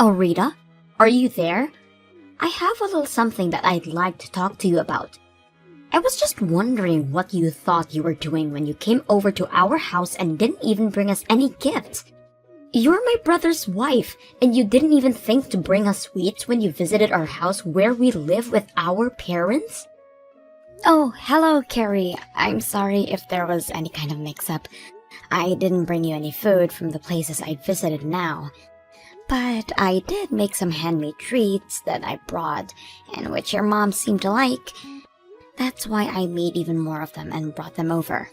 Oh, Rita, are you there? I have a little something that I'd like to talk to you about. I was just wondering what you thought you were doing when you came over to our house and didn't even bring us any gifts. You're my brother's wife, and you didn't even think to bring us sweets when you visited our house where we live with our parents? Oh, hello, Carrie. I'm sorry if there was any kind of mix-up. I didn't bring you any food from the places I visited now. But I did make some handmade treats that I brought, and which your mom seemed to like. That's why I made even more of them and brought them over.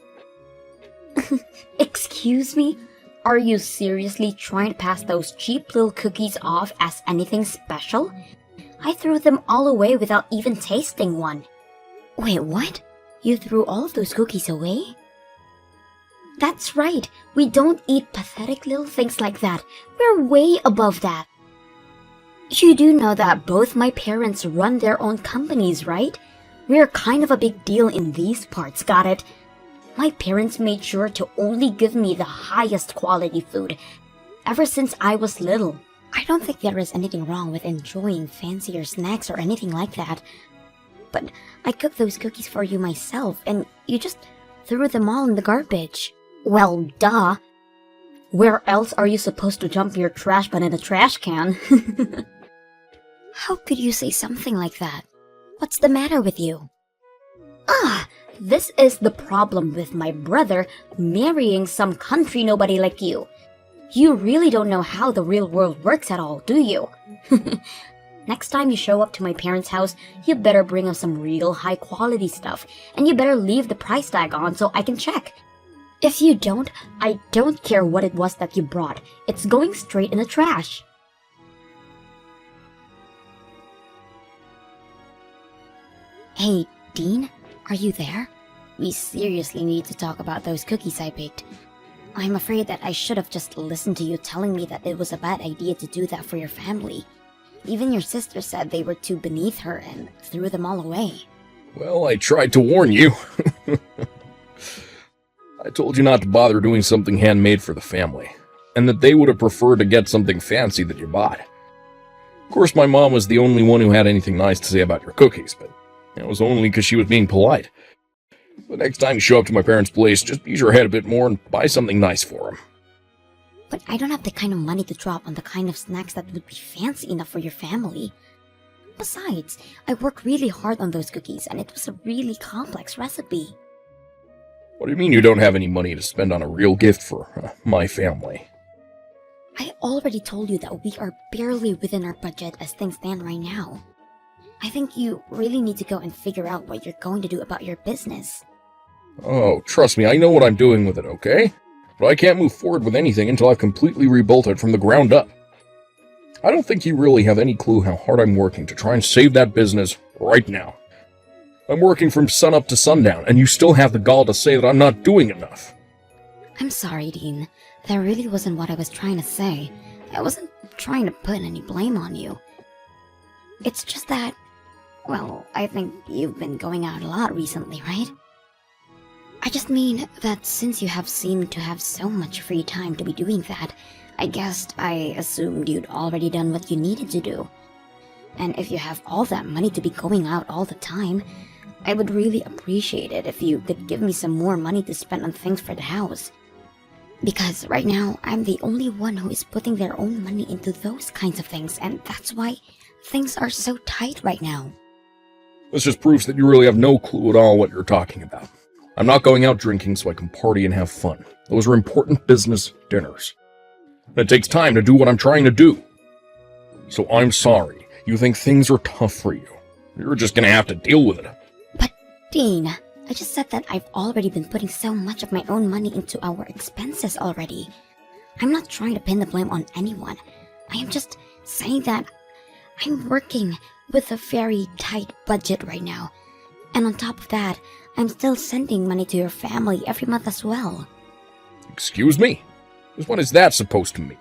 Excuse me? Are you seriously trying to pass those cheap little cookies off as anything special? I threw them all away without even tasting one. Wait, what? You threw all of those cookies away? That's right. We don't eat pathetic little things like that. We're way above that. You do know that both my parents run their own companies, right? We're kind of a big deal in these parts, got it? My parents made sure to only give me the highest quality food ever since I was little. I don't think there is anything wrong with enjoying fancier snacks or anything like that. But I cooked those cookies for you myself, and you just threw them all in the garbage. Well, duh. Where else are you supposed to dump your trash but in a trash can? How could you say something like that? What's the matter with you? This is the problem with my brother marrying some country nobody like you. You really don't know how the real world works at all, do you? Next time you show up to my parents' house, you better bring us some real high-quality stuff, and you better leave the price tag on so I can check. If you don't, I don't care what it was that you brought. It's going straight in the trash. Hey, Dean, are you there? We seriously need to talk about those cookies I baked. I'm afraid that I should have just listened to you telling me that it was a bad idea to do that for your family. Even your sister said they were too beneath her and threw them all away. Well, I tried to warn you. I told you not to bother doing something handmade for the family, and that they would have preferred to get something fancy that you bought. Of course, my mom was the only one who had anything nice to say about your cookies, but it was only because she was being polite. The next time you show up to my parents' place, just use your head a bit more and buy something nice for them. But I don't have the kind of money to drop on the kind of snacks that would be fancy enough for your family. Besides, I worked really hard on those cookies, and it was a really complex recipe. What do you mean you don't have any money to spend on a real gift for my family? I already told you that we are barely within our budget as things stand right now. I think you really need to go and figure out what you're going to do about your business. Oh, trust me, I know what I'm doing with it, okay? But I can't move forward with anything until I've completely rebuilt it from the ground up. I don't think you really have any clue how hard I'm working to try and save that business right now. I'm working from sunup to sundown, and you still have the gall to say that I'm not doing enough. I'm sorry, Dean. That really wasn't what I was trying to say. I wasn't trying to put any blame on you. It's just that, well, I think you've been going out a lot recently, right? I just mean that since you have seemed to have so much free time to be doing that, I guessed I assumed you'd already done what you needed to do. And if you have all that money to be going out all the time, I would really appreciate it if you could give me some more money to spend on things for the house. Because right now, I'm the only one who is putting their own money into those kinds of things, and that's why things are so tight right now. This just proves that you really have no clue at all what you're talking about. I'm not going out drinking so I can party and have fun. Those are important business dinners. And it takes time to do what I'm trying to do. So I'm sorry. You think things are tough for you. You're just gonna have to deal with it. But, Dean, I just said that I've already been putting so much of my own money into our expenses already. I'm not trying to pin the blame on anyone. I am just saying that I'm working with a very tight budget right now. And on top of that, I'm still sending money to your family every month as well. Excuse me? What is that supposed to mean?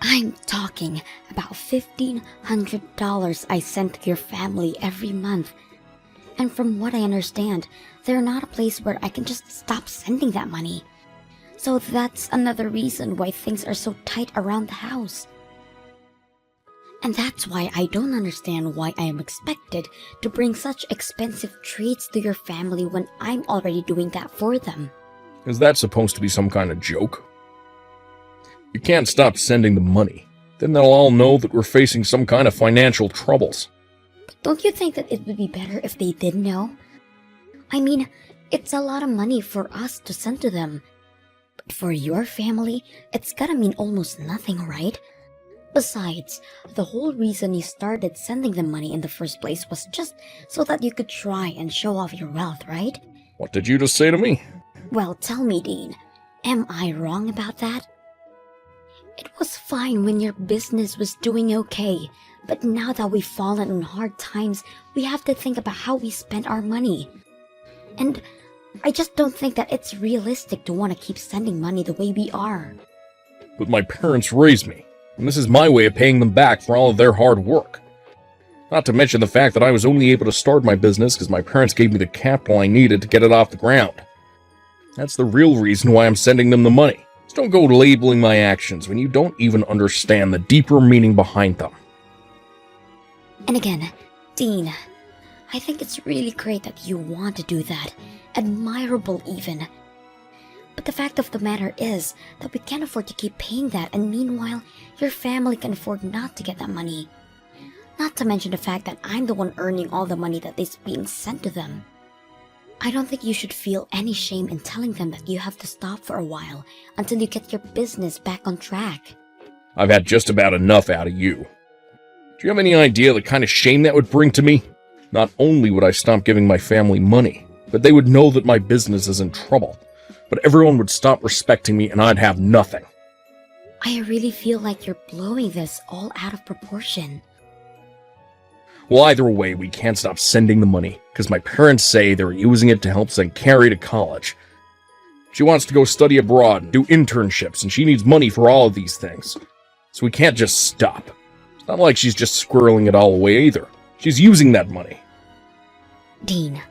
I'm talking about $1,500 I send to your family every month. And from what I understand, they're not a place where I can just stop sending that money. So that's another reason why things are so tight around the house. And that's why I don't understand why I am expected to bring such expensive treats to your family when I'm already doing that for them. Is that supposed to be some kind of joke? You can't stop sending the money. Then they'll all know that we're facing some kind of financial troubles. But don't you think that it would be better if they did know? I mean, it's a lot of money for us to send to them. But for your family, it's gotta mean almost nothing, right? Besides, the whole reason you started sending them money in the first place was just so that you could try and show off your wealth, right? What did you just say to me? Well, tell me, Dean, am I wrong about that? It was fine when your business was doing okay, but now that we've fallen on hard times, we have to think about how we spend our money. And I just don't think that it's realistic to want to keep sending money the way we are. But my parents raised me, and this is my way of paying them back for all of their hard work. Not to mention the fact that I was only able to start my business because my parents gave me the capital I needed to get it off the ground. That's the real reason why I'm sending them the money. Just don't go labeling my actions when you don't even understand the deeper meaning behind them. And again, Dean, I think it's really great that you want to do that. Admirable even. But the fact of the matter is that we can't afford to keep paying that, and meanwhile, your family can afford not to get that money. Not to mention the fact that I'm the one earning all the money that is being sent to them. I don't think you should feel any shame in telling them that you have to stop for a while until you get your business back on track. I've had just about enough out of you. Do you have any idea the kind of shame that would bring to me? Not only would I stop giving my family money, but they would know that my business is in trouble. But everyone would stop respecting me and I'd have nothing. I really feel like you're blowing this all out of proportion. Well, either way, we can't stop sending the money, because my parents say they're using it to help send Carrie to college. She wants to go study abroad and do internships, and she needs money for all of these things. So we can't just stop. It's not like she's just squirreling it all away either. She's using that money. Dean,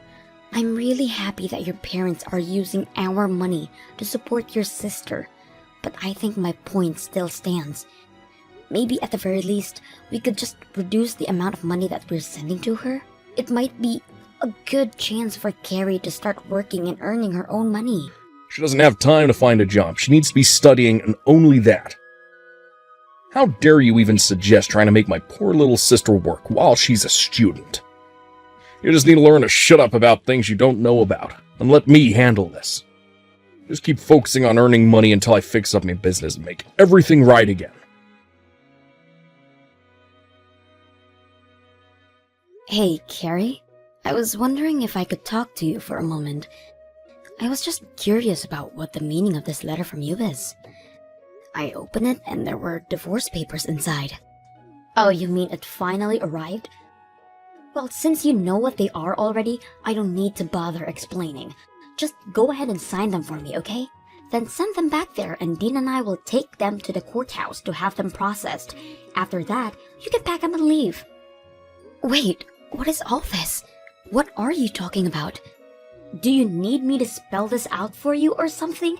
I'm really happy that your parents are using our money to support your sister, but I think my point still stands. Maybe at the very least, we could just reduce the amount of money that we're sending to her. It might be a good chance for Carrie to start working and earning her own money. She doesn't have time to find a job. She needs to be studying, and only that. How dare you even suggest trying to make my poor little sister work while she's a student? You just need to learn to shut up about things you don't know about, and let me handle this. Just keep focusing on earning money until I fix up my business and make everything right again. Hey, Carrie. I was wondering if I could talk to you for a moment. I was just curious about what the meaning of this letter from you is. I opened it and there were divorce papers inside. Oh, you mean it finally arrived? Well, since you know what they are already, I don't need to bother explaining. Just go ahead and sign them for me, okay? Then send them back there and Dean and I will take them to the courthouse to have them processed. After that, you can pack them and leave. Wait, what is all this? What are you talking about? Do you need me to spell this out for you or something?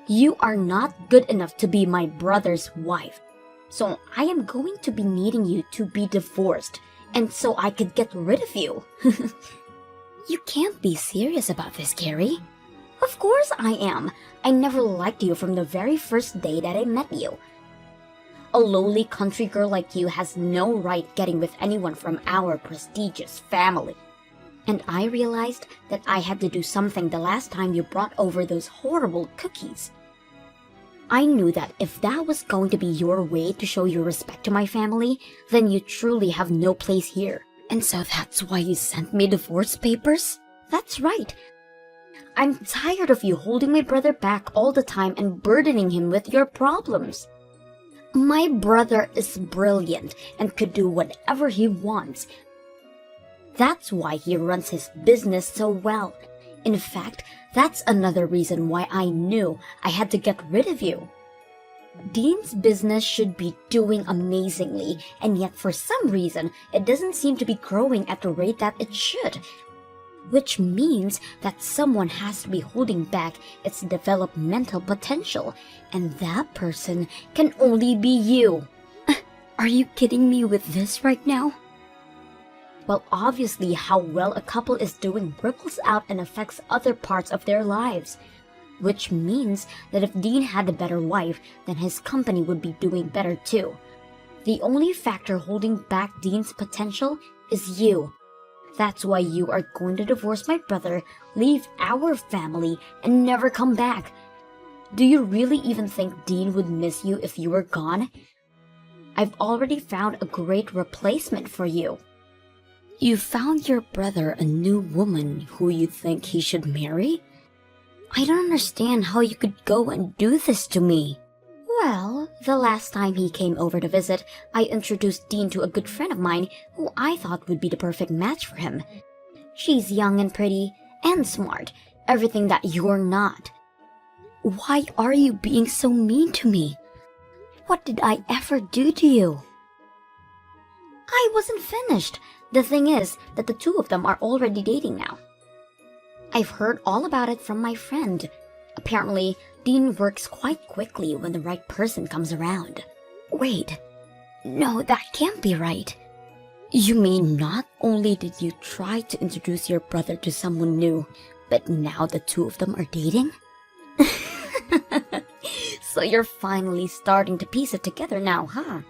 You are not good enough to be my brother's wife. So I am going to be needing you to be divorced, and so I could get rid of you. You can't be serious about this, Carrie. Of course I am. I never liked you from the very first day that I met you. A lowly country girl like you has no right getting with anyone from our prestigious family. And I realized that I had to do something the last time you brought over those horrible cookies. I knew that if that was going to be your way to show your respect to my family, then you truly have no place here. And so that's why you sent me divorce papers? That's right. I'm tired of you holding my brother back all the time and burdening him with your problems. My brother is brilliant and could do whatever he wants. That's why he runs his business so well. In fact, that's another reason why I knew I had to get rid of you. Dean's business should be doing amazingly, and yet for some reason, it doesn't seem to be growing at the rate that it should. which means that someone has to be holding back its developmental potential, and that person can only be you. Are you kidding me with this right now? Well, obviously, how well a couple is doing ripples out and affects other parts of their lives. Which means that if Dean had a better wife, then his company would be doing better too. The only factor holding back Dean's potential is you. That's why you are going to divorce my brother, leave our family, and never come back. Do you really even think Dean would miss you if you were gone? I've already found a great replacement for you. You found your brother a new woman who you think he should marry? I don't understand how you could go and do this to me. Well, the last time he came over to visit, I introduced Dean to a good friend of mine who I thought would be the perfect match for him. She's young and pretty and smart, everything that you're not. Why are you being so mean to me? What did I ever do to you? I wasn't finished. The thing is that the two of them are already dating now. I've heard all about it from my friend. Apparently, Dean works quite quickly when the right person comes around. Wait, no, that can't be right. You mean not only did you try to introduce your brother to someone new, but now the two of them are dating? So you're finally starting to piece it together now, huh?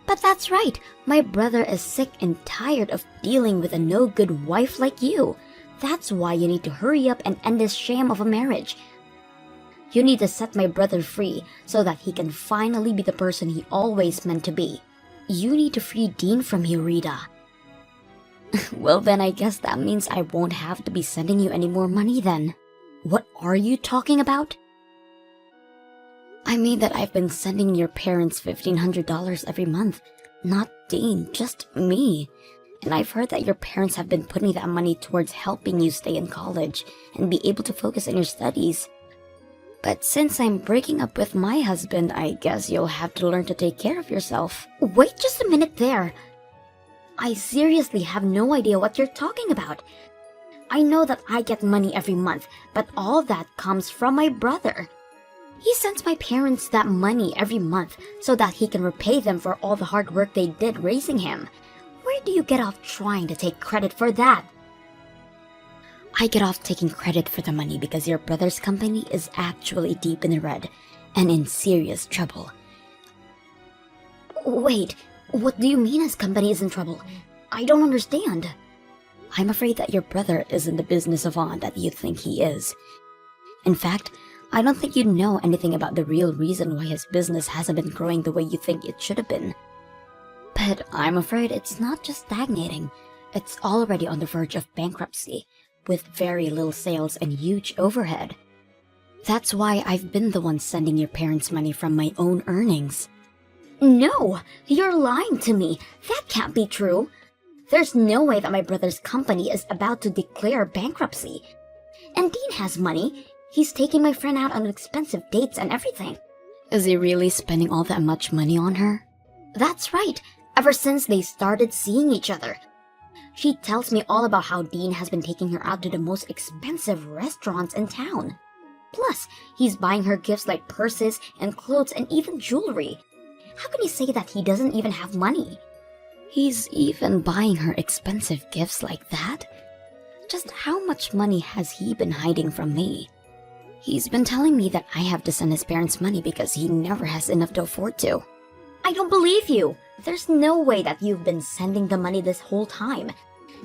But that's right, my brother is sick and tired of dealing with a no-good wife like you. That's why you need to hurry up and end this sham of a marriage. You need to set my brother free so that he can finally be the person he always meant to be. You need to free Dean from you, Rita. Well, then I guess that means I won't have to be sending you any more money then. What are you talking about? I mean that I've been sending your parents $1,500 every month. Not Dean, just me. And I've heard that your parents have been putting that money towards helping you stay in college and be able to focus on your studies. But since I'm breaking up with my husband, I guess you'll have to learn to take care of yourself. Wait just a minute there. I seriously have no idea what you're talking about. I know that I get money every month, but all that comes from my brother. He sends my parents that money every month so that he can repay them for all the hard work they did raising him. Where do you get off trying to take credit for that? I get off taking credit for the money because your brother's company is actually deep in the red and in serious trouble. Wait, what do you mean his company is in trouble? I don't understand. I'm afraid that your brother isn't the business savant that you think he is. In fact, I don't think you know anything about the real reason why his business hasn't been growing the way you think it should have been. But I'm afraid it's not just stagnating. It's already on the verge of bankruptcy, with very little sales and huge overhead. That's why I've been the one sending your parents money from my own earnings. No, you're lying to me. That can't be true. There's no way that my brother's company is about to declare bankruptcy. And Dean has money. He's taking my friend out on expensive dates and everything. Is he really spending all that much money on her? That's right, ever since they started seeing each other. She tells me all about how Dean has been taking her out to the most expensive restaurants in town. Plus, he's buying her gifts like purses and clothes and even jewelry. How can he say that he doesn't even have money? He's even buying her expensive gifts like that? Just how much money has he been hiding from me? He's been telling me that I have to send his parents money because he never has enough to afford to. I don't believe you. There's no way that you've been sending the money this whole time.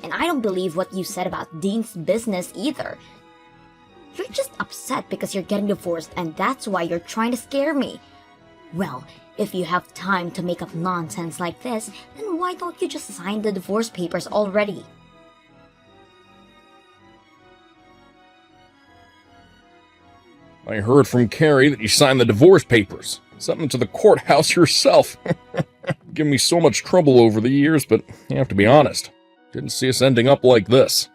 And I don't believe what you said about Dean's business either. You're just upset because you're getting divorced and that's why you're trying to scare me. Well, if you have time to make up nonsense like this, then why don't you just sign the divorce papers already? I heard from Carrie that you signed the divorce papers. Sent them to the courthouse yourself. Given me so much trouble over the years, but you have to be honest. Didn't see us ending up like this.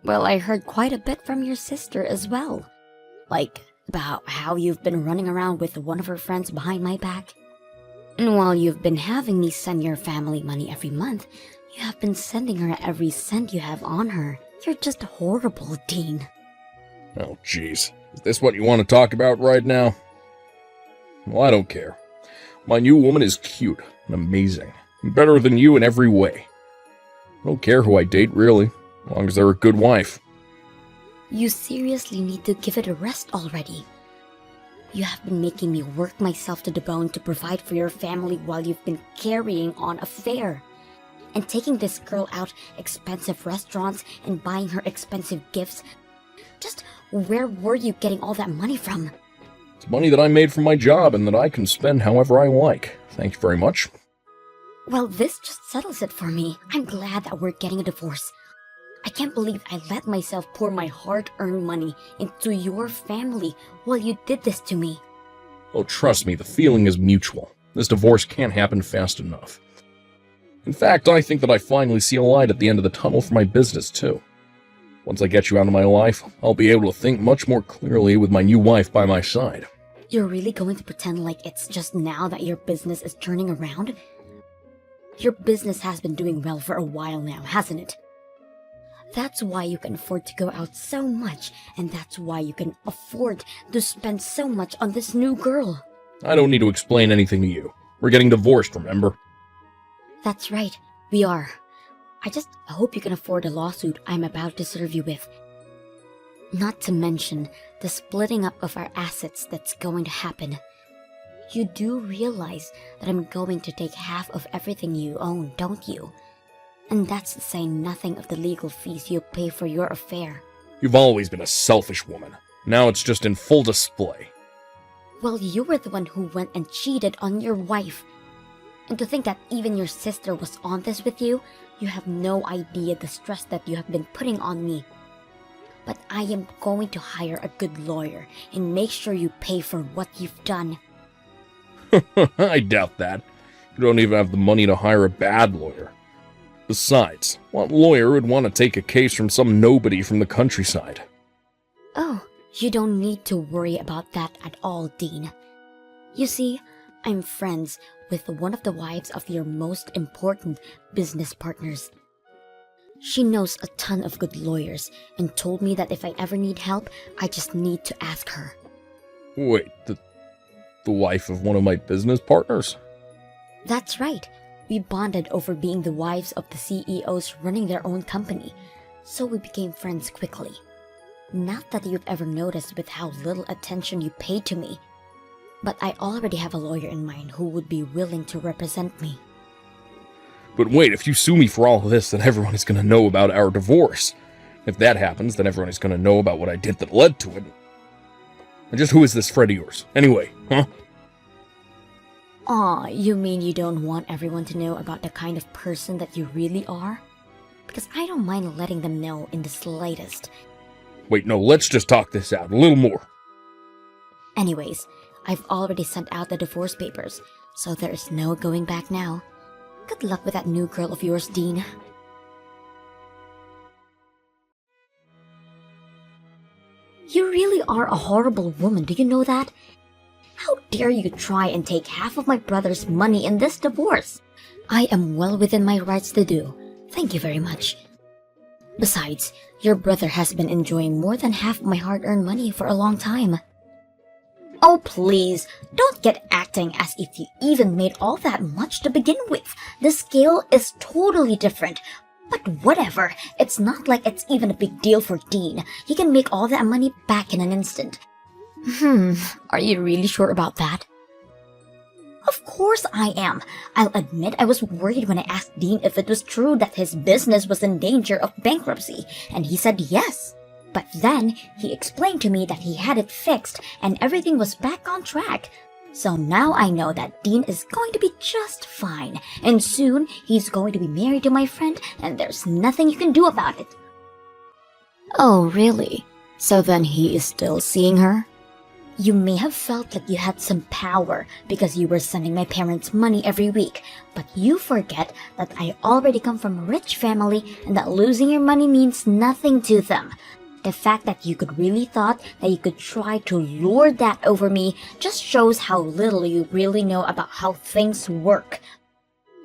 Well, I heard quite a bit from your sister as well. Like, about how you've been running around with one of her friends behind my back. And while you've been having me send your family money every month, You have been sending her every cent you have on her. You're just horrible, Dean. Oh, jeez. Is this what you want to talk about right now? Well, I don't care. My new woman is cute and amazing, and better than you in every way. I don't care who I date, really, as long as they're a good wife. You seriously need to give it a rest already. You have been making me work myself to the bone to provide for your family while you've been carrying on a fare. And taking this girl out expensive restaurants and buying her expensive gifts. Just where were you getting all that money from? It's money that I made from my job and that I can spend however I like. Thank you very much. Well, this just settles it for me. I'm glad that we're getting a divorce. I can't believe I let myself pour my hard-earned money into your family while you did this to me. Oh, trust me, the feeling is mutual. This divorce can't happen fast enough. In fact, I think that I finally see a light at the end of the tunnel for my business, too. Once I get you out of my life, I'll be able to think much more clearly with my new wife by my side. You're really going to pretend like it's just now that your business is turning around? Your business has been doing well for a while now, hasn't it? That's why you can afford to go out so much, and that's why you can afford to spend so much on this new girl. I don't need to explain anything to you. We're getting divorced, remember? That's right, we are. I just hope you can afford the lawsuit I'm about to serve you with. Not to mention the splitting up of our assets that's going to happen. You do realize that I'm going to take half of everything you own, don't you? And that's to say nothing of the legal fees you'll pay for your affair. You've always been a selfish woman. Now it's just in full display. Well, you were the one who went and cheated on your wife. And to think that even your sister was on this with you, you have no idea the stress that you have been putting on me. But I am going to hire a good lawyer and make sure you pay for what you've done. I doubt that. You don't even have the money to hire a bad lawyer. Besides, what lawyer would want to take a case from some nobody from the countryside? Oh, you don't need to worry about that at all, Dean. You see, I'm friends with one of the wives of your most important business partners. She knows a ton of good lawyers and told me that if I ever need help, I just need to ask her. Wait, the wife of one of my business partners? That's right. We bonded over being the wives of the CEOs running their own company, so we became friends quickly. Not that you've ever noticed with how little attention you paid to me, but I already have a lawyer in mind who would be willing to represent me. But wait, if you sue me for all of this, then everyone is going to know about our divorce. If that happens, then everyone is going to know about what I did that led to it. And just who is this friend of yours, anyway, huh? Aw, you mean you don't want everyone to know about the kind of person that you really are? Because I don't mind letting them know in the slightest. Wait, no, let's just talk this out a little more. Anyways, I've already sent out the divorce papers, so there is no going back now. Good luck with that new girl of yours, Dean. You really are a horrible woman, do you know that? How dare you try and take half of my brother's money in this divorce? I am well within my rights to do. Thank you very much. Besides, your brother has been enjoying more than half my hard-earned money for a long time. Oh, please, don't get acting as if you even made all that much to begin with. The scale is totally different. But whatever, it's not like it's even a big deal for Dean. He can make all that money back in an instant. Are you really sure about that? Of course I am. I'll admit I was worried when I asked Dean if it was true that his business was in danger of bankruptcy, and he said yes. But then he explained to me that he had it fixed and everything was back on track. So now I know that Dean is going to be just fine, and soon he's going to be married to my friend, and there's nothing you can do about it. Oh, really? So then he is still seeing her? You may have felt like you had some power because you were sending my parents money every week, but you forget that I already come from a rich family and that losing your money means nothing to them. The fact that you could really thought that you could try to lord that over me just shows how little you really know about how things work.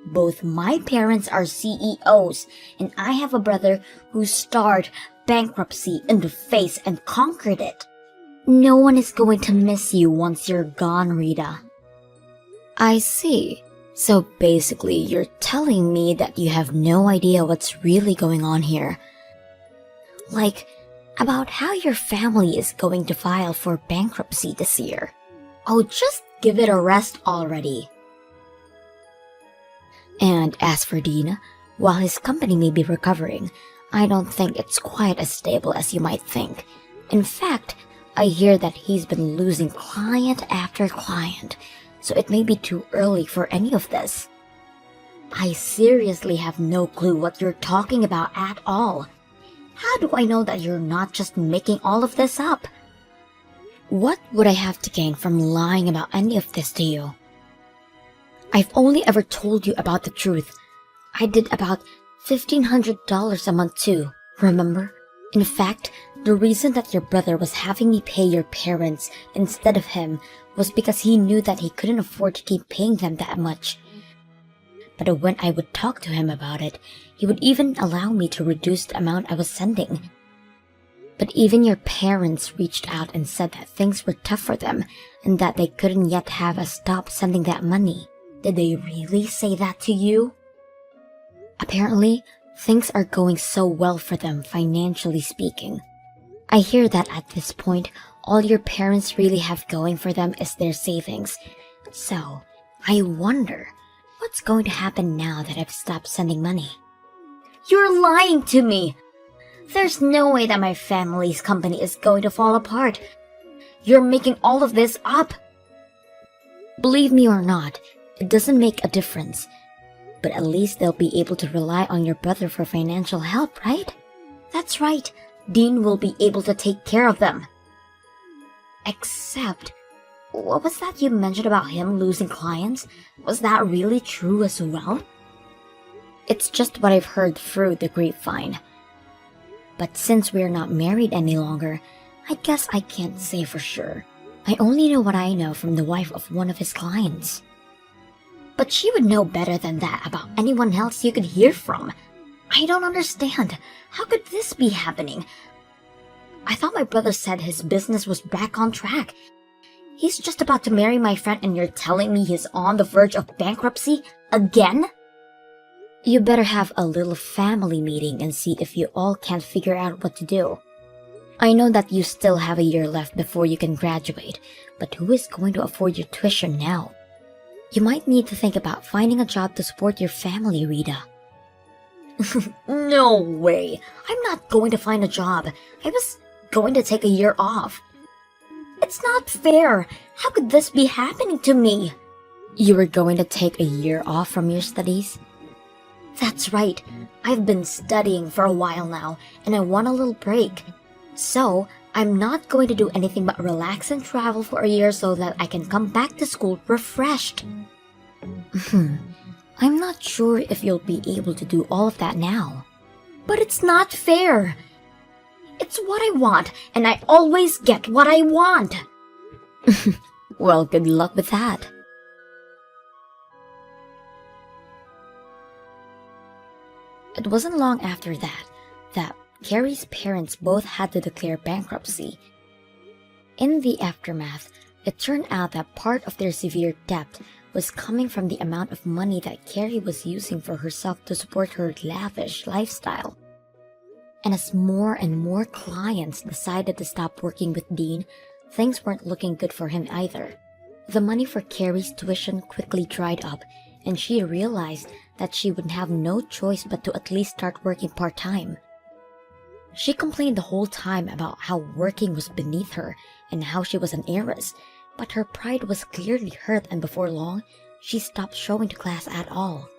Both my parents are CEOs, and I have a brother who stared bankruptcy in the face and conquered it. No one is going to miss you once you're gone, Rita. I see. So basically, you're telling me that you have no idea what's really going on here. Like, about how your family is going to file for bankruptcy this year. Oh, just give it a rest already. And as for Dean, while his company may be recovering, I don't think it's quite as stable as you might think. In fact, I hear that he's been losing client after client, so it may be too early for any of this. I seriously have no clue what you're talking about at all. How do I know that you're not just making all of this up? What would I have to gain from lying about any of this to you? I've only ever told you about the truth. I did about $1,500 a month too, remember? In fact, the reason that your brother was having me pay your parents instead of him was because he knew that he couldn't afford to keep paying them that much. But when I would talk to him about it, he would even allow me to reduce the amount I was sending. But even your parents reached out and said that things were tough for them and that they couldn't yet have us stop sending that money. Did they really say that to you? Apparently, things are going so well for them financially speaking. I hear that at this point, all your parents really have going for them is their savings. So, I wonder, what's going to happen now that I've stopped sending money? You're lying to me! There's no way that my family's company is going to fall apart. You're making all of this up. Believe me or not, it doesn't make a difference. But at least they'll be able to rely on your brother for financial help, right? That's right. Dean will be able to take care of them. Except, what was that you mentioned about him losing clients? Was that really true as well? It's just what I've heard through the grapevine. But since we're not married any longer, I guess I can't say for sure. I only know what I know from the wife of one of his clients. But she would know better than that about anyone else you could hear from. I don't understand. How could this be happening? I thought my brother said his business was back on track. He's just about to marry my friend and you're telling me he's on the verge of bankruptcy again? You better have a little family meeting and see if you all can't figure out what to do. I know that you still have a year left before you can graduate, but who is going to afford your tuition now? You might need to think about finding a job to support your family, Rita. No way. I'm not going to find a job. I was going to take a year off. It's not fair. How could this be happening to me? You were going to take a year off from your studies? That's right. I've been studying for a while now, and I want a little break. So, I'm not going to do anything but relax and travel for a year so that I can come back to school refreshed. I'm not sure if you'll be able to do all of that now. But it's not fair. It's what I want, and I always get what I want. Well, good luck with that. It wasn't long after that Carrie's parents both had to declare bankruptcy. In the aftermath, it turned out that part of their severe debt was coming from the amount of money that Carrie was using for herself to support her lavish lifestyle. And as more and more clients decided to stop working with Dean, things weren't looking good for him either. The money for Carrie's tuition quickly dried up, and she realized that she would have no choice but to at least start working part-time. She complained the whole time about how working was beneath her and how she was an heiress, but her pride was clearly hurt, and before long, she stopped showing to class at all.